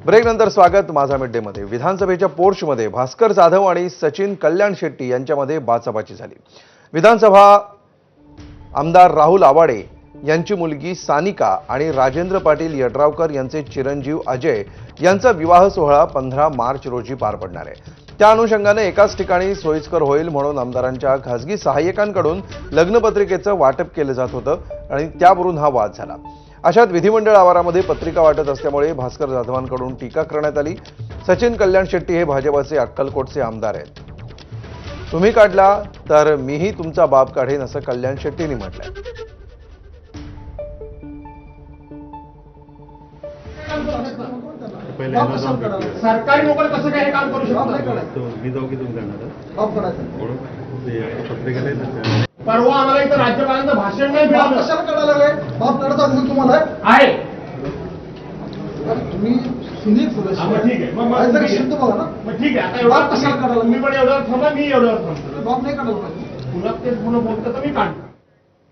Break नंतर स्वागत माझा मिड डे मध्ये। विधानसभेच्या पोर्चमध्ये भास्कर जाधव आणि सचिन कल्याण शेट्टी यांच्यामध्ये बाचाबाची झाली। विधानसभा आमदार राहुल आवाडे यांची मुलगी सानिका आणि राजेंद्र पाटील यड्रावकर यांचे चिरंजीव अजय यांचा विवाह सोहळा 15 मार्च रोजी पार पडणार आहे। त्या अनुषंगाने एकाच ठिकाणी सोयीस्कर होईल म्हणून आमदारांच्या खासगी सहाय्यकांकडून लग्नपत्रिकेचं वाटप केलं जात होतं आणि त्यावरून हा वाद झाला। अशात विधिमंडळ आवारामध्ये पत्रिका वाटत असल्यामुळे भास्कर जाधवांकडून टीका करण्यात आली। सचिन कल्याण शेट्टी हे भाजपचे अक्कलकोटचे आमदार आहेत। तुम्ही काढला तर मीही तुमचा बाप काढेन असं कल्याण शेट्टींनी म्हटलंय। सरकारी नोकर कसं काय काम करू शकतो? मी जाऊ की तुम्ही करणार परवा आम्हाला इथं राज्यपालांचं भाषण नाही मिळालं। कशाला करायला लागले? बाप लढत असेल तुम्हाला आहे तुम्ही सुनील सदस्य ठीक आहे मग शुद्ध बघा ना। मग ठीक आहे आता एवढा कशाला करायला? तुम्ही पण एवढ्यावर थांबा, मी एवढ्यावर थांबतो। बाप नाही काढायला पाहिजे। तुला तेच म्हणून बोलतो तर मी काढतो।